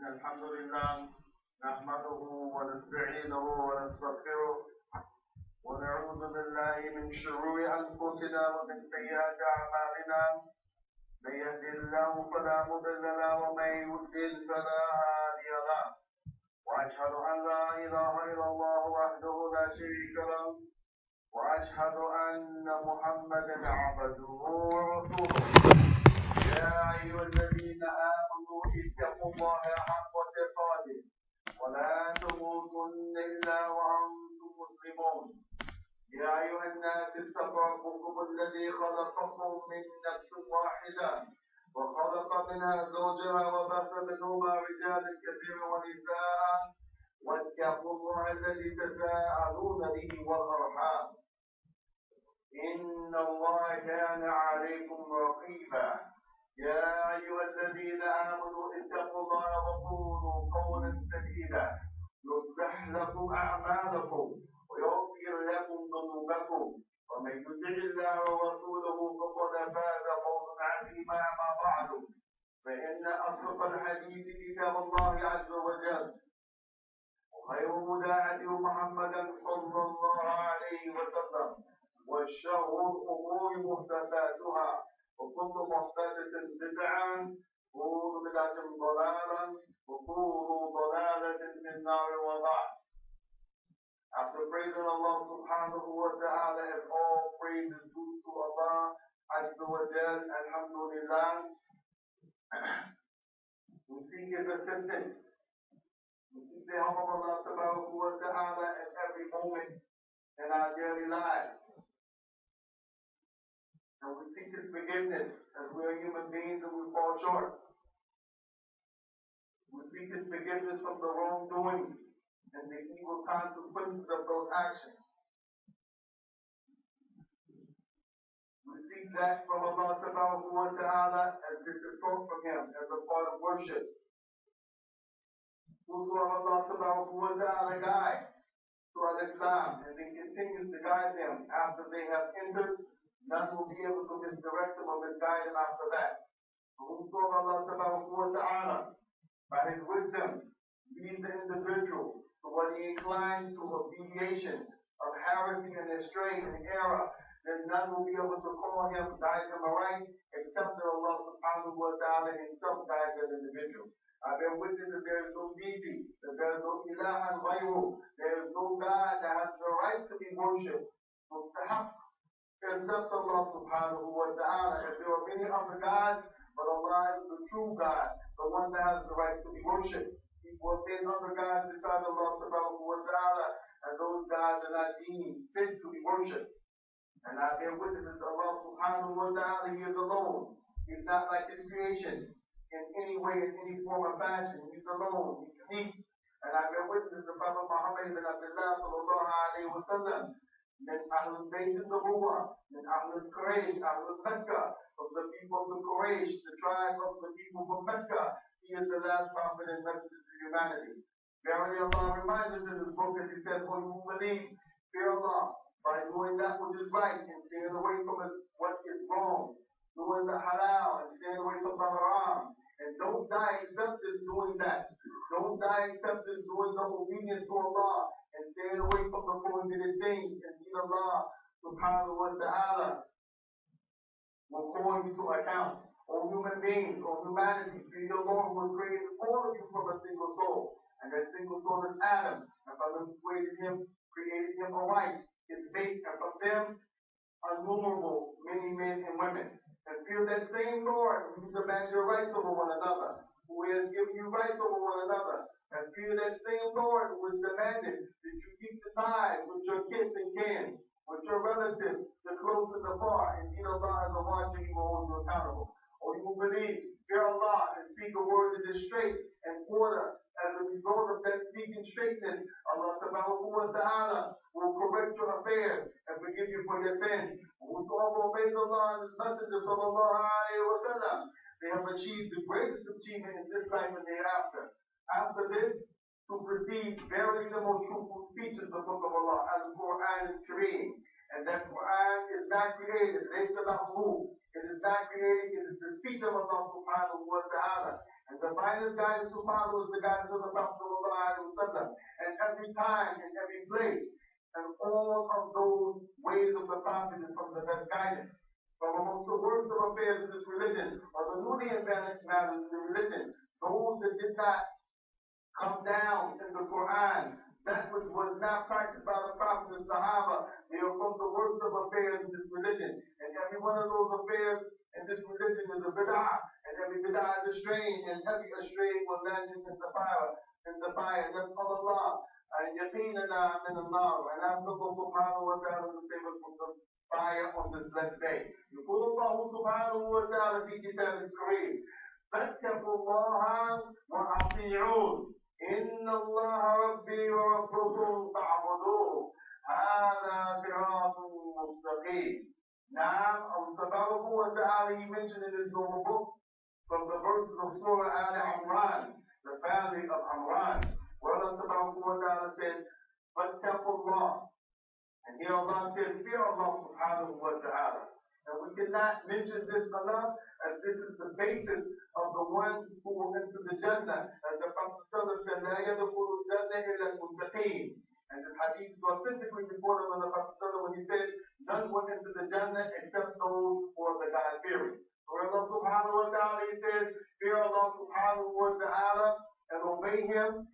الحمد لله نحمده ونستعينه ونستغفره ونعوذ بالله من شرور أنفسنا ومن سيئات أعمالنا من يهد الله فلا مضل له ومن يضلل فلا هادي له وأشهد أن لا إله إلا الله وحده لا شريك له وأشهد أن محمدا عبده ورسوله يا أيها الذين آمنوا اتقوا الله حق تقاته ولا تموتن إلا وأنتم مسلمون يا أيها الناس اتقوا ربكم الذي خلقكم من نفس واحدة وخلق منها زوجها وبث منهما رجالا كثيرا ونساء واتقوا الله الذي تساءلون به والأرحام إن الله كان عليكم رقيبا يا أيها الذين آمنوا اتقوا الله وقولوا قولا سديدا يصلح لكم أعمالكم ويغفر لكم ذنوبكم ومن يطع الله ورسوله فقد فاز فوزا عظيما أما بعد فإن أصدق الحديث كتاب الله عز وجل وخير هدى هدي محمدا صلى الله عليه وسلم وشر الأمور محدثاتها وكل محدثة بدعة وكل بدعة ضلالة وكل ضلالة في النار وبعد. After praising Allah subhanahu wa ta'ala, and all praise is due to Allah Azza wa Jal, alhamdulillah, we seek His assistance. We seek the help of Allah subhanahu wa ta'ala at every moment in our daily lives. And we seek His forgiveness as we are human beings and we fall short. We seek His forgiveness from the wrongdoing and the evil consequences of those actions. We seek that from Allah subhanahu wa ta'ala as this is sought from Him as a part of worship. Whosoever Allah subhanahu wa ta'ala guides to Al-Islam and then continues to guide them after they have entered, none will be able to misdirect them or misguide them after that. Whosoever Allah subhanahu wa ta'ala, by His wisdom, leads the individual to what He inclines to a deviation of heresy and astray and error, then none will be able to call him, guide him aright, except that Allah subhanahu wa ta'ala Himself guides that individual. I bear witness that there is no deity, that there is no ilaha ghayruh, there is no God that has the right to be worshipped, mustahab, except Allah subhanahu wa ta'ala. If there are many other gods, but Allah is the true God, the one that has the right to be worshipped. People have made other gods besides Allah subhanahu wa ta'ala, and those gods are not deemed fit to be worshipped. And I bear witness that Allah subhanahu wa ta'ala, He is alone. He's not like His creation in any way, in any form or fashion. He's alone. He's unique. And I bear witness that Prophet Muhammad ibn Abdullah sallallahu alayhi wa sallam, من أهل البيت النبوة من أهل القريش أهل Mecca, from the people of the Quraysh, the tribe of the people from Mecca. He is the last prophet and messenger to humanity. Verily Allah reminds us in His book as He says, "O you who believe, fear Allah by doing that which is right and staying away from what is wrong, doing the halal and staying away from the haram, and don't die except as doing that. Don't die except as doing the obedience to Allah and staying away from the prohibited things. And Allah subhanahu wa ta'ala will call you to account. O human beings, O humanity, fear your Lord who has created all of you from a single soul. And that single soul is Adam. And from Him created him a wife, His mate, and from them innumerable many men and women. And fear that same Lord who demands your rights over one another, who has given you rights over one another. And fear that same Lord who has demanded that you keep the ties with your kids and kin, with your relatives, the close and the far. Indeed, Allah is the one who will hold you accountable. O you who believe, fear Allah and speak a word that is straight and order. As a result of that speaking straightness, Allah subhanahu wa ta'ala will correct your affairs and forgive you for your sins. Whosoever obeys Allah and His Messenger sallallahu alayhi wa sallam, they have achieved the greatest achievement in this life and thereafter. After this, to proceed, verily the most truthful speech is the book of Allah, as the Quran is created. And that Quran is not created. It is not created, it is the speech of Allah subhanahu wa ta'ala. And the finest guidance to follow is the guidance of the Prophet sallallahu alaihi wasallam. And every time, and every place, and all of those ways of the Prophet is from the best guidance. From amongst the worst of affairs in this religion, or the newly invented matters in the religion, those that did not come down in the Quran, that which was not practiced by the Prophet and Sahaba, they are from the worst of affairs in this religion. And every one of those affairs in this religion is a bid'ah, and every bid'ah is a strain, and every astray will land you in the fire. That's Allah. And yaqeenana min Allah. And ask Allah subhanahu wa ta'ala to save us from the fire on this blessed day. يقول الله سبحانه وتعالى في كتابه الكريم فاتقوا الله وأطيعون إن الله ربي وربكم فاعبدوه هذا صراط مستقيم. Now, Allah subhanahu wa ta'ala, he mentioned in his noble book from the verses of Surah Al-Imran, the family of Imran, where Allah subhanahu wa ta'ala said, فَاتَّقُوا اللَّهِ. And here Allah says, fear Allah subhanahu wa ta'ala. And we cannot mention this enough, as this is the basis of the ones who will enter the Jannah. As the Prophet said, لَا يَدْخُلُ الْجَنَّةَ إِلَّا الْمُتَّقِينَ. And this hadith is authentically reported on the Prophet when he said, none will enter the Jannah except those who are the God-fearing. Where Allah subhanahu wa ta'ala, he says, fear Allah subhanahu wa ta'ala and obey him.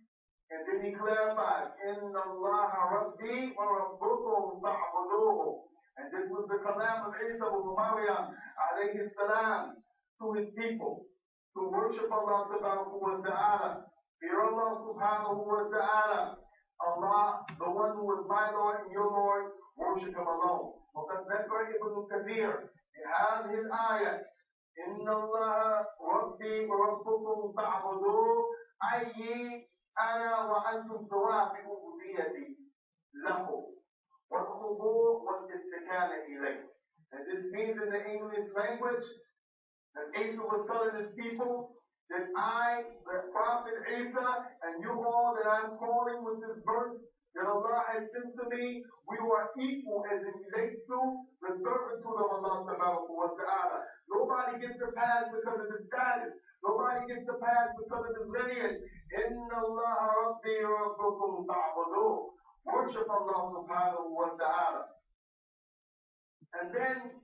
And then he clarifies, إِنَّ اللَّهَ رَبِّي وَرَبُّكُمْ فَاعْبُدُوهُ. And this was the kalam of Isa ibn Maryam alayhi salam to his people, to worship Allah subhanahu wa ta'ala. Fear Allah subhanahu wa ta'ala. Allah, the one who is my Lord and your Lord, worship him alone. وقد ذكر ابن كثير في هذه الآية إن الله ربي وربكم فاعبدوه أي أنا وأنتم سواء في عبوديتي له والخضوع والاستكانة إليه. And this means in the English language that Isa was telling his people that I, the Prophet Isa, and you all that I'm calling with this verse that Allah has sent to me, we are equal as it relates to the servitude of Allah subhanahu wa ta'ala. Nobody gets the pass because of his status. Nobody gets the pass because of his lineage. Inna Allah Rabbi Rabbukum ta'buduh. Worship Allah subhanahu wa ta'ala. And then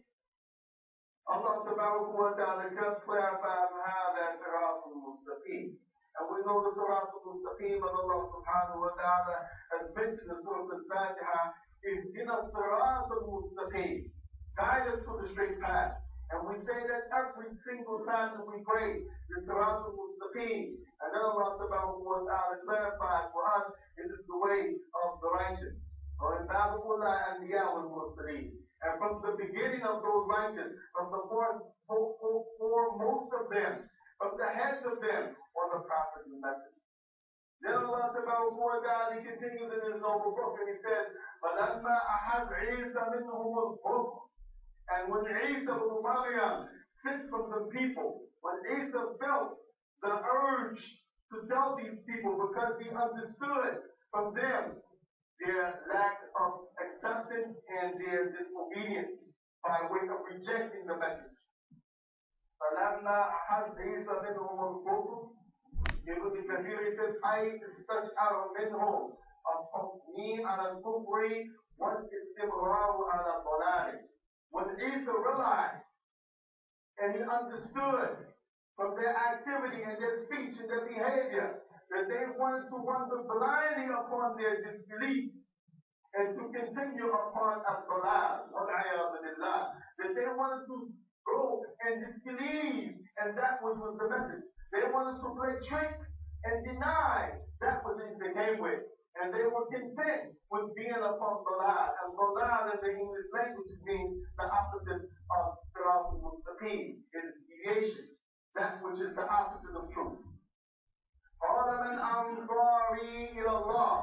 Allah subhanahu wa ta'ala just clarifies هذا صراط مستقيم. And we know the صراط المستقيم and Allah subhanahu wa ta'ala has mentioned in Surah Al-Fatiha is in a صراط المستقيم. Guide us to the straight path. And we say that every single time that we pray, the صراط المستقيم. And then Allah subhanahu wa ta'ala clarifies for us, it is the way of the righteous. Or in Babullah and the Mursaleen. And from the beginning of those righteous, from the foremost of them, from the heads of them, are the prophets and messengers. Then Allah subhanahu wa ta'ala, he continues in his noble book and he says, فَلَمَّا أَحَذْ عِيسَى مِنْهُمُ الْكُفْرَ. And when Isa ibn Maryam sits from the people, when Isa felt the urge to tell these people because he understood from them their lack of acceptance and their disobedience by way of rejecting the message. فَلَمَّا أَحَذْ عِيسَى مِنْهُمُ الْكُفْرَ. Ibn Kathir says, أي استشعر منهم التصميم على الكفر والاستمرار على الضلال. When Isa realized and he understood from their activity and their speech and their behavior that they wanted to wander blindly upon their disbelief and to continue upon al-dalal, that they wanted to go and disbelieve and that which was the message. They wanted to play tricks and deny that which they came with. And they were content with being upon dalal. And dalal in the English language means the opposite of sirat al-mustaqim. It is deviation, that which is the opposite of truth. قَالَ مَنْ أَنصَارِي إِلَى اللَّهِ.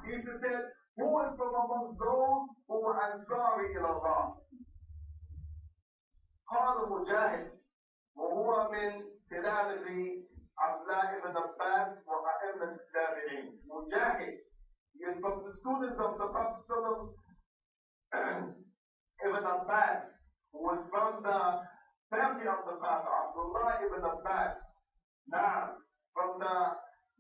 Jesus said, who is from among those who were ansari إِلَى اللَّهِ? قال مجاهد وهو من تلامذة عبد الله بن عباس وأئمة التابعين. Mujahid is from the students of the Prophet Ibn Abbas, who was from the family of the Father, Abdullah ibn Abbas, now from the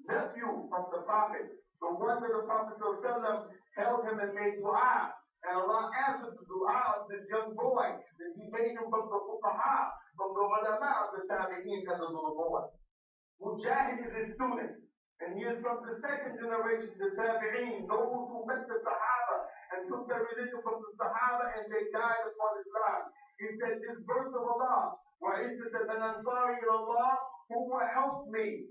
nephew of the Prophet, the one that the Prophet ﷺ held him and made dua. And Allah answered the dua of this young boy that he made him from the fuqaha, from the ulama of the tabi'een as a little boy. Mujahid is his student. And he is from the second generation, the tabi'een, those who met the Sahaba and took their religion from the Sahaba and they died upon Islam. He said, this verse of Allah, وَعِزَّةَ مَنْ أَنصَارِ إِلَى اللَّهِ, who will help me.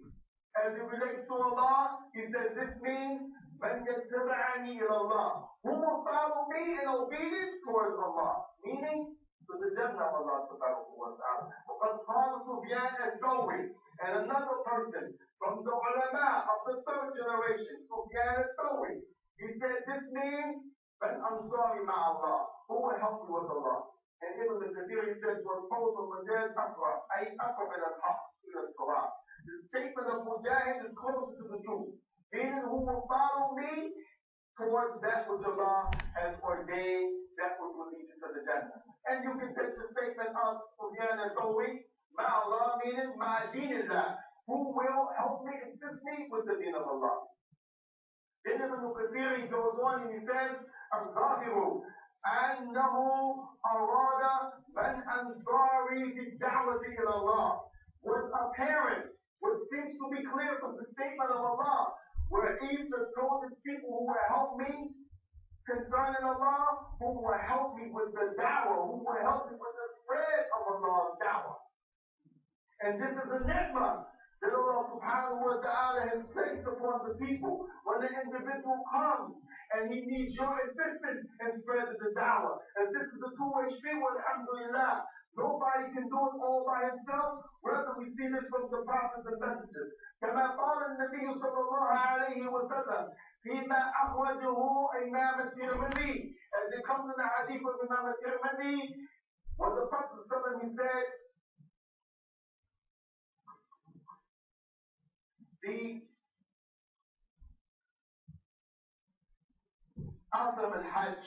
As it relates to Allah, he says this means, مَنْ يَتَّبَعَنِي إِلَى اللَّهِ, who will follow me in obedience towards Allah, meaning to the Jannah of Allah subhanahu wa ta'ala. وَقَدْ قَالَ سُفْيَانُ الثَّوْرِي, and another person from the ulama of the third generation, Sufyan al-Thawri, he said this means, مَنْ أَنصَارِ مَعَ اللَّهِ, who will help me with Allah. And Ibn al-Kathir, he says, وَالْقَوْلُ مَجَالٍ أَقْرَبَ, أي أَقْرَبَ إِلَى الْحَقِّ إِلَى الصَّوَابِ. The statement of Mujahid is closer to the truth, meaning who will follow me towards that which Allah has ordained, that which will lead you to the Jannah. And you can take the statement of Sufyan al-Thawri, Ma'allah, meaning Ma'adinillah, who will help me, assist me with the deen of Allah. Then Ibn Kathir, he goes on and he says, الظاهر أنه أراد من أنصاري في الدعوة إلى الله. Was apparent, what seems to be clear from the statement of Allah, where Isa told his people who will help me concerning Allah, who will help me with the da'wah, who will help me with the spread of Allah's da'wah. And this is a ni'mah that Allah subhanahu wa ta'ala has placed upon the people. When the individual comes and he needs your assistance in spreading the da'wah. And this is a two-way street, alhamdulillah. Nobody can do it all by himself. Rather, we see this from the prophets and messengers. كما قال النبي صلى الله عليه وسلم فيما أخرجه إمام الترمذي. As it comes in the hadith of Imam al-Tirmidhi, when the Prophet he said, the Asam al-Hajj,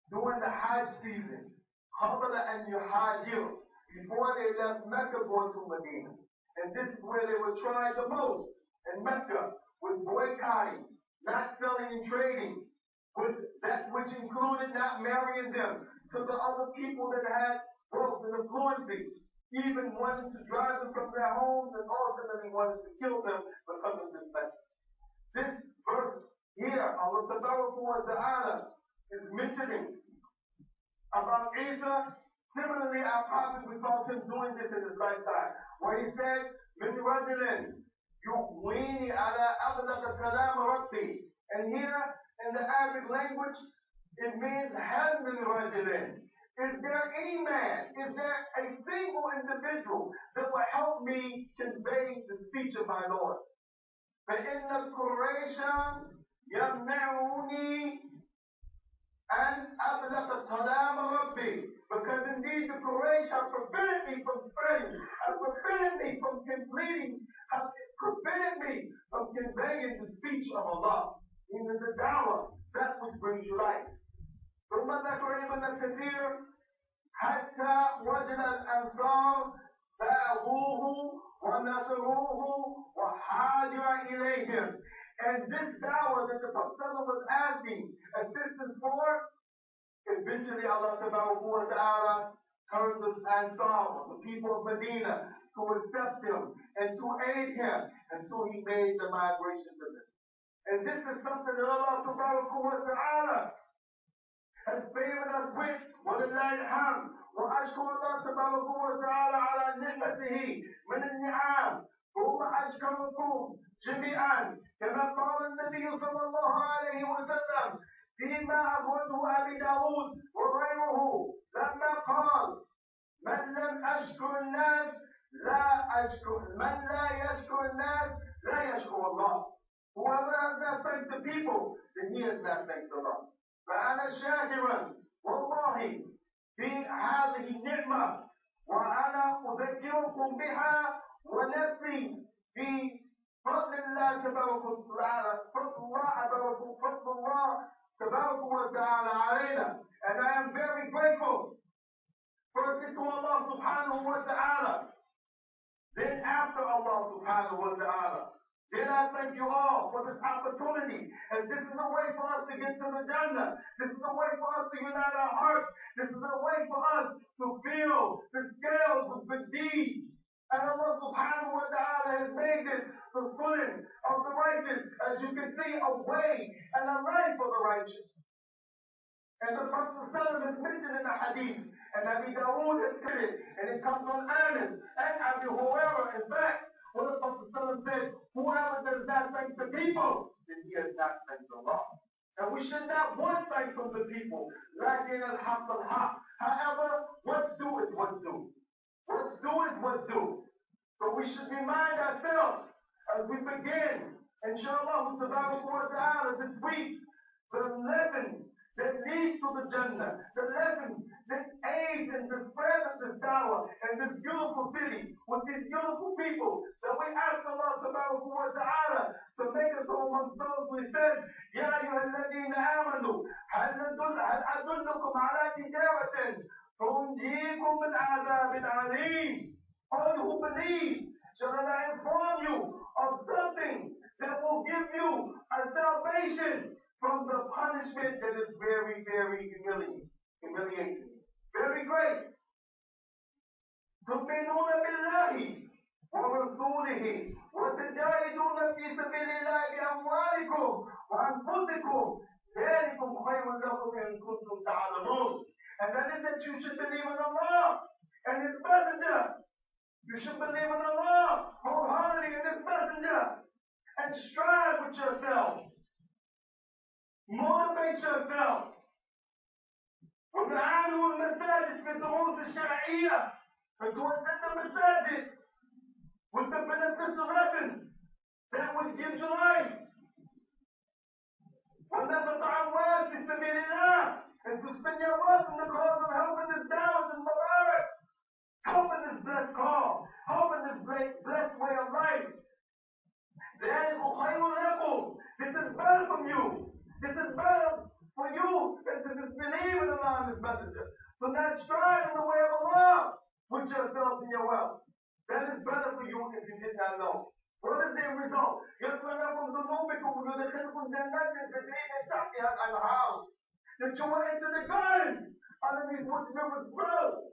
during the Hajj season, قبل أن يهاجر, before they left Mecca going to Medina. And this is where they were trying the most in Mecca, with boycotting, not selling and trading, with that which included not marrying them to the other people that had wealth and influence, even wanting to drive them from their homes and ultimately wanted to kill them because of this message. This verse here, Allah Ta'ala is mentioning about Isa. Similarly, our prophet, we saw him doing this in his lifetime, where he said, مِنْ رَجُلٍ يُغْوِينِي عَلَىٰ أَغْلَقَ كَلَامَ رَبِّي. And here, in the Arabic language, it means هَلْ مِنْ رَجُلٍ. Is there any man, is there a single individual that will help me convey the speech of my Lord? فَإِنَّ الْقُرَيْشَ يَمْنَعُونِي أَنْ أَبْلَغَ كَلَامَ رَبِّي. Because indeed the Quraysh have prevented me from spreading, have prevented me from completing, have prevented me from conveying the speech of Allah. Meaning the da'wah, that which brings you life. ثم ذكر ابن كثير حتى وجد الأنصار باغوه ونصروه وحاجر إليهم. And this da'wah that the Prophet was asking assistance for, eventually Allah Ta'ala turned the Ansar, the people of Medina, to accept him and to aid him until he made the migration to them. And this is something that Allah Ta'ala has favored us with. وَلِلَّهِ الْحَمْدُ وَأَشْكُرُ اللَّهَ تَبَارَكَ وَتَعَالَى عَلَى نِعْمَتِهِ مِنَ النِّعَامِ ثُمَّ أَشْكُرُكُمْ جَمِيعًا كما قال النبي صلى الله عليه وسلم فيما أخرجه أبي داود وغيره لما قال من لم أشكر الناس لا أشكر من لا يشكر الناس لا يشكر الله. Whoever has not thanked the people, then he has not thanked Allah. فأنا شاكرا والله في هذه النعمة وأنا أذكركم بها ونفسي في فضل الله تبارك وتعالى فضل الله تبارك وتعالى علينا. And I am very grateful. First wa ta'ala. Then after Allah subhanahu wa ta'ala, then I thank you all for this opportunity. And this is a way for us to get to the Jannah. This is a way for us to unite our hearts. This is a way for us to feel the scales with good deeds. And Allah subhanahu wa ta'ala has made this the sunnah of the righteous. As you can see, a way and a life for the righteous. And the Prophet ﷺ is mentioned in the hadith. And Abu Dawood has said it. And it comes from Anas and Abu Hurairah. In fact, when the Prophet ﷺ said, whoever does not thank the people, then he has not thanked Allah. And we should not want thanks from the people. Lakin al-haq al-haq. However, what's due is what's due. What's due is what's due. So we should remind ourselves as we begin, inshallah, this week, the lesson that leads to the Jannah, the lesson that aids in the spread of this dawah and this beautiful city with these beautiful people, that we ask Allah subhanahu wa ta'ala to make us all amongst those who said, Ya ayyuhalladhina amanu, hal adullukum ala tijaratin tunjikum min azabin alim. All who believe, shall I inform you of something that will give you a salvation from the punishment that is very, very humiliating. Very great. تؤمنون بالله ورسوله وتجاهدون في سبيل الله بأموالكم وأنفسكم ذلكم خير لكم إن كنتم تعلمون. And that is that you should believe in Allah and His Messenger. You should believe in Allah wholeheartedly in His Messenger and strive with yourself. Motivate yourself. وتعالوا المساجد في الدروس الشرعية فتوسط المساجد with the beneficial lessons that which gives you life. ونفق أموال في سبيل الله and to spend your wealth in the cause of helping this dawah and Mubarak, helping this blessed cause, helping this blessed way of life. ذلك خير لكم. This is better from you. This is better for you than to disbelieve in Allah and His Messenger. So not strive in the way of Allah with yourself and your wealth. That is better for you if you did not know. What is the result? يغفر لكم ذنوبكم ويدخلكم جنات تجري من تحتها الأنهار. That you will enter the garden underneath which rivers flow.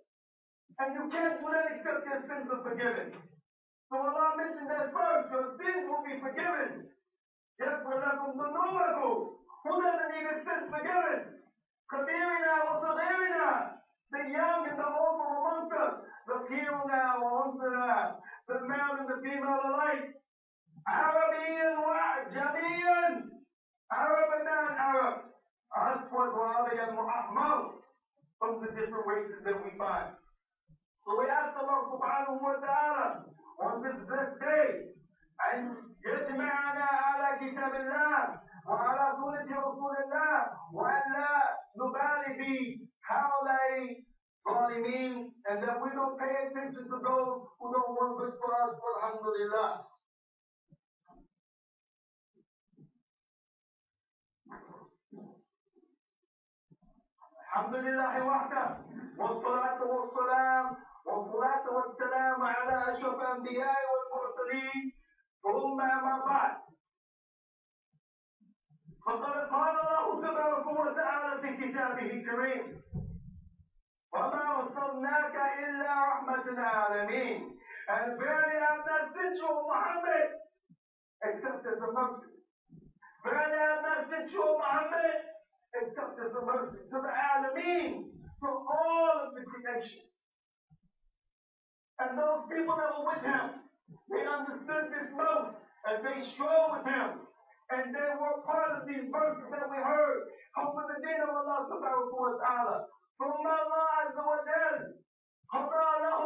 And you can't do that except your sins are forgiven. So Allah mentioned that first, your sins will be forgiven. يغفر لكم ذنوبكم. Who doesn't need his sins forgiven? كبيرنا وصغيرنا, the young and the old from amongst us, the كبيرنا وأنثنا, the male and the female alike, عربيا وأعجميا, Arab and non-Arab, أسود وأبيض وأحمر, from the different races that we find. So we ask Allah subhanahu wa ta'ala on this blessed day, and يجمعنا على كتاب الله وعلى سنة رسول الله وأن لا نبالي بهؤلاء الظالمين, and that we don't pay attention to those who don't want good for us. Alhamdulillah. Alhamdulillah wahda, wassalatu wassalam ala ashraf al-anbiya wal-mursaleen, thumma amma ba'd. فقد قال الله تبارك وتعالى في كتابه الكريم وما أرسلناك إلا رحمة للعالمين. And verily I have not sent you, Muhammad, except as a mercy. Verily I have not sent you, Muhammad, except as a mercy to the Alameen, to all of the creation. And those people that were with him, they understood this most as they strove with him. And they were part of these verses that we heard. Hoping the deen of Allah subhanahu wa ta'ala. ثم الله عز وجل قضى له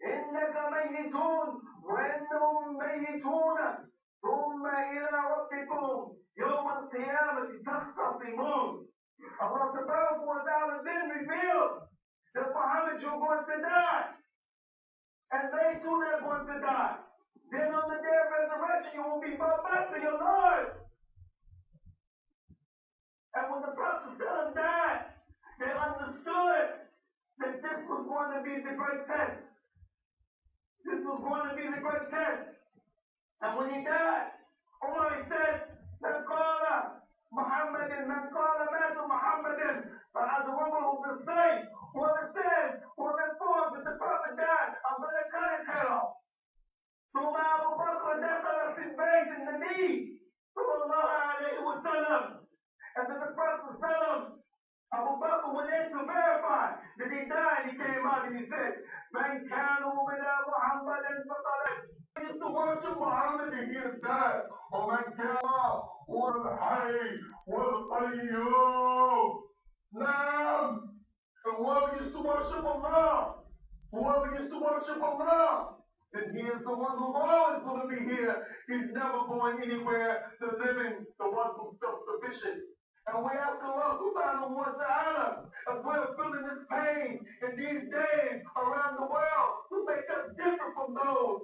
إنك ميتون وإنهم ميتون ثم إلى ربكم يوم القيامة تختصمون. Allah subhanahu wa ta'ala then revealed that Muhammad, you're going to die. And they too are going to die. Then on the day of resurrection, you will be brought back to your Lord. And when the Prophet died, they understood that this was going to be the great test. This was going to be the great test. And when he died, Umar said, Man qala Muhammadin, man qala matu Muhammadin, فَأَدْوَمَهُ بِالسَّيْفِ. Whoever says, whoever thought that the Prophet died, I'm going to cut his head off. ثم أبو بكر دخل في البيت النبي صلى الله عليه وسلم. And then the Prophet said, Abu Bakr went in to verify that he died. He came out and he said, Man كانوا بلا محمد فقد. He used to worship Muhammad and he has died. ومن كان والحي والقيوم. Now, and whoever used to worship Allah, whoever used to worship Allah, and he is the one who's always going to be here. He's never going anywhere to living, the one who's self-sufficient. And we ask Allah subhanahu wa ta'ala, as we're feeling this pain in these days around the world, to make us different from those,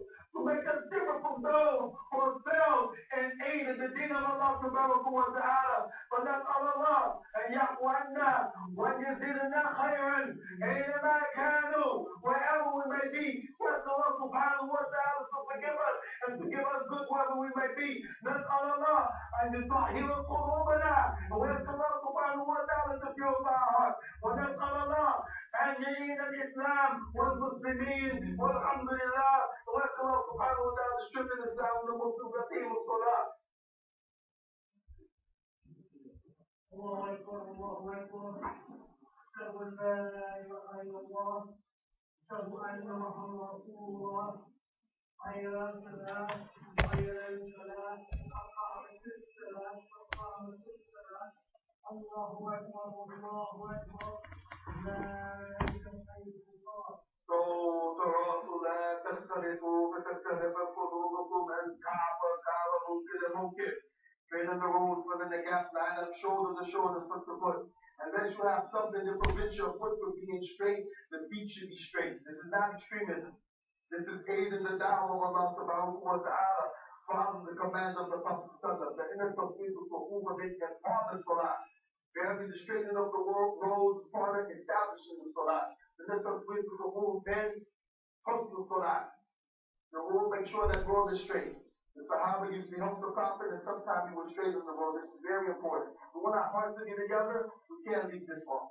who fell and aided the deen of Allah subhanahu wa ta'ala. فنسأل الله أن يعفو عنا وأن يزيدنا خيرا أينما كانوا, wherever we may be. Ask Allah subhanahu wa ta'ala to forgive us and to give us good wherever we may be. نسأل الله أن يطهر قلوبنا, ويسأل الله سبحانه وتعالى to purify our hearts. ونسأل الله أن يعين الإسلام والمسلمين والحمد لله. ونسأل الله سبحانه وتعالى to strengthen Islam and the Muslims and team of Salah. الله أكبر الله أكبر. أشهد أن لا إله إلا الله. أشهد أن محمدا رسول الله. حي على الصلاة حي على الفلاح أقامت الصلاة أقامت الصلاة. الله أكبر الله أكبر. لا إله إلا الله. تراصوا لا تختلفوا فتختلف قلوبكم. الكعبة ممكن. Straight in the road, fill in the gap, line up shoulder to shoulder, foot to foot. Unless you have something to prevent your foot from being straight, the feet should be straight. This is not extremism. This is aiding the da'wah of Allah subhanahu wa ta'ala, following the commands of the Prophet sallallahu alaihi wasallam. The inner tawfiq for movement and part of salah. Barely the straightening of the roads, part of establishing the salah. The inner tawfiq for movement, post the salah. The rule, make sure that road is straight. The Sahaba used to help the Prophet, and sometimes he would straighten the road. This is very important. We want our hearts to be together. We can't leave this far.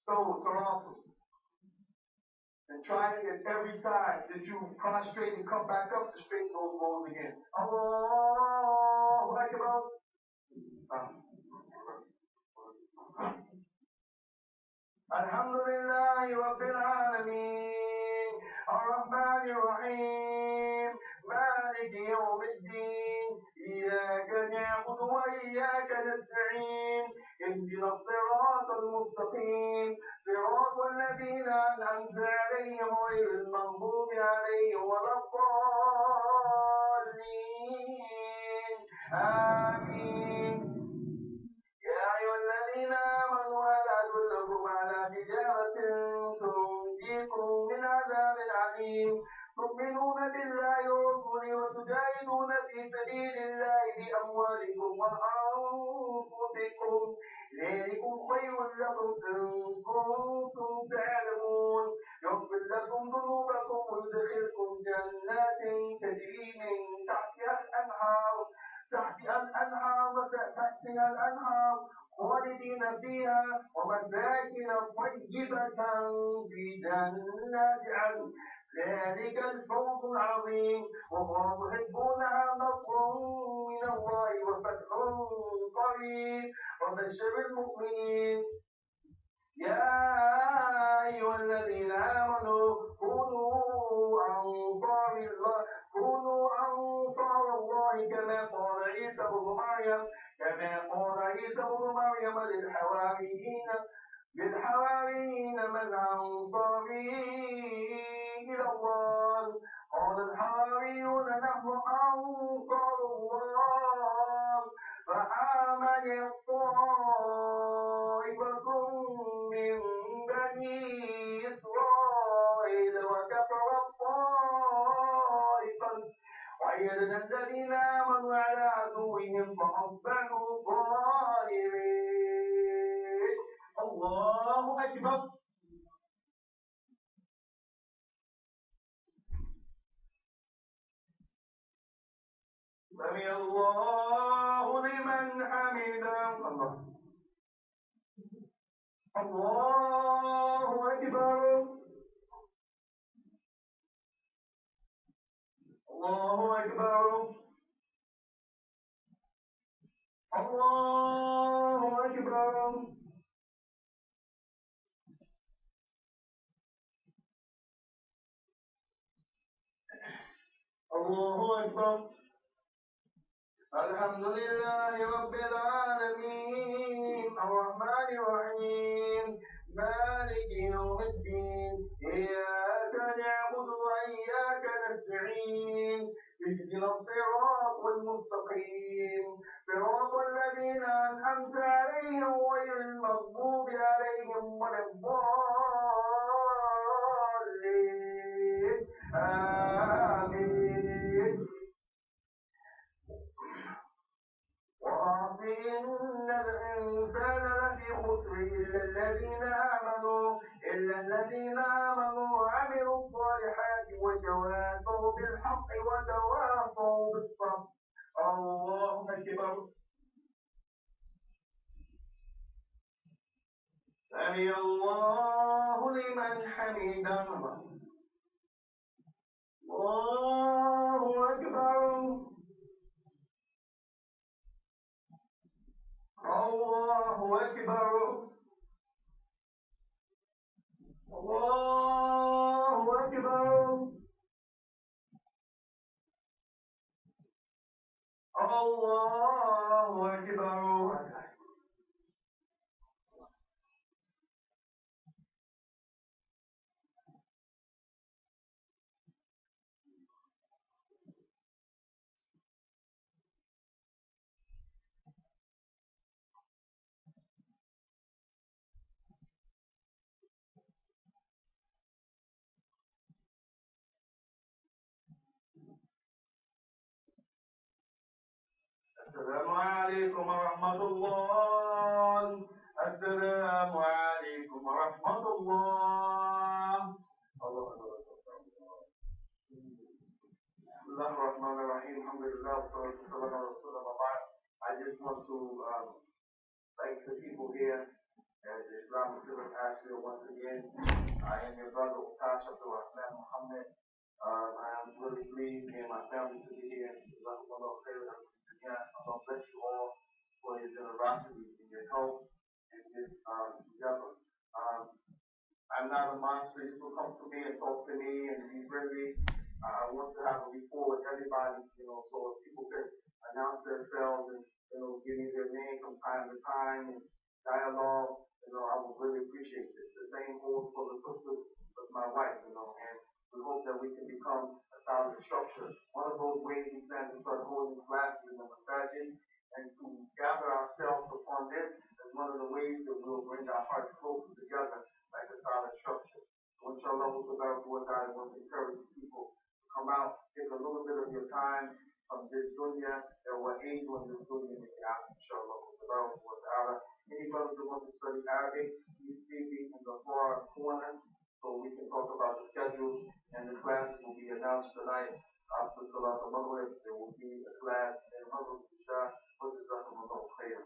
Stones are awesome. And try it every time that you prostrate and come back up to straighten those roads again. Allahu Akbar. Alhamdulillah Rabbil Alameen. Ar-Rahman Ar-Rahim. مالك يوم الدين. إياك نعبد وإياك نستعين. اهدنا الصراط المستقيم. صراط الذين أنعمت عليهم غير المغضوب عليهم ولا الضالين. آمين. يا أيها الذين آمنوا هل أدلكم على تجارة تنجيكم من عذاب عليم. تؤمنون بالله ورسوله وتجاهدون في سبيل الله بأموالكم وأنفسكم. ذلكم خير لكم إن كنتم تعلمون. يغفر لكم ذنوبكم ويدخلكم جنات تجري من تحتها الأنهار خالدين فيها ومساكن طيبة في جنات عدن. ذلك الفوز العظيم. والله تحبونها نصر من الله وفتح قريب وبشر المؤمنين. يا أيها الذين آمنوا كونوا أنصار الله كما قال عيسى بن مريم للحواريين من أنصاري إلى الله. قال الحواريون نحن أنصار الله. فآمن طائفة من بني إسرائيل وكفر الطائفة وأيدنا الذين آمنوا على عدوهم فأصبحوا ظاهرين. الله أكبر. سمع الله لمن حمده. الله أكبر. الله أكبر. الله أكبر. الله أكبر. الحمد لله رب العالمين الرحمن الرحيم مالك يوم الدين إياك نعبد وإياك نستعين اهدنا الصراط المستقيم صراط الذين أنعمت عليهم غير المغضوب عليهم ولا الضالين آمين. وعصر إن الإنسان لفي خسر إلا الذين آمنوا وعملوا الصالحات وتواصوا بالحق وتواصوا بالصبر. الله أكبر. سمع الله لمن حمده. الله أكبر. الله أكبر. الله أكبر. الله أكبر. السلام عليكم ورحمة الله. السلام عليكم ورحمة الله. بسم الله الرحمن الرحيم. الحمد لله والصلاة والسلام على رسول الله. I just want to thank the people here at the Islamic Center of Asheville once again. I am your brother Ukash Abdul Rahman Muhammad. I am really pleased, me and my family, to be here. Allah bless you all for your generosity and your help and this together. I'm not a monster. You can come to me and talk to me and be friendly. I want to have a rapport with everybody, so if people could announce themselves and, give me their name from time to time and dialogue, I would really appreciate this. The same holds for the sisters with my wife, and we hope that we can become a solid structure. One of those ways we plan to start holding classes in the masajid and to gather ourselves upon this is one of the ways that we'll bring our hearts closer together like a solid structure. So inshallah, what God wants to encourage people to come out, take a little bit of your time from this dunya that we're able in this dunya in the after, inshallah. Any brothers who want to study Arabic, please see me in the far corner so we can talk about the schedules, and the class will be announced tonight after Salat al-Maghrib. There will be a class in Maghrib Isha, which is Rahmatullahi Khair.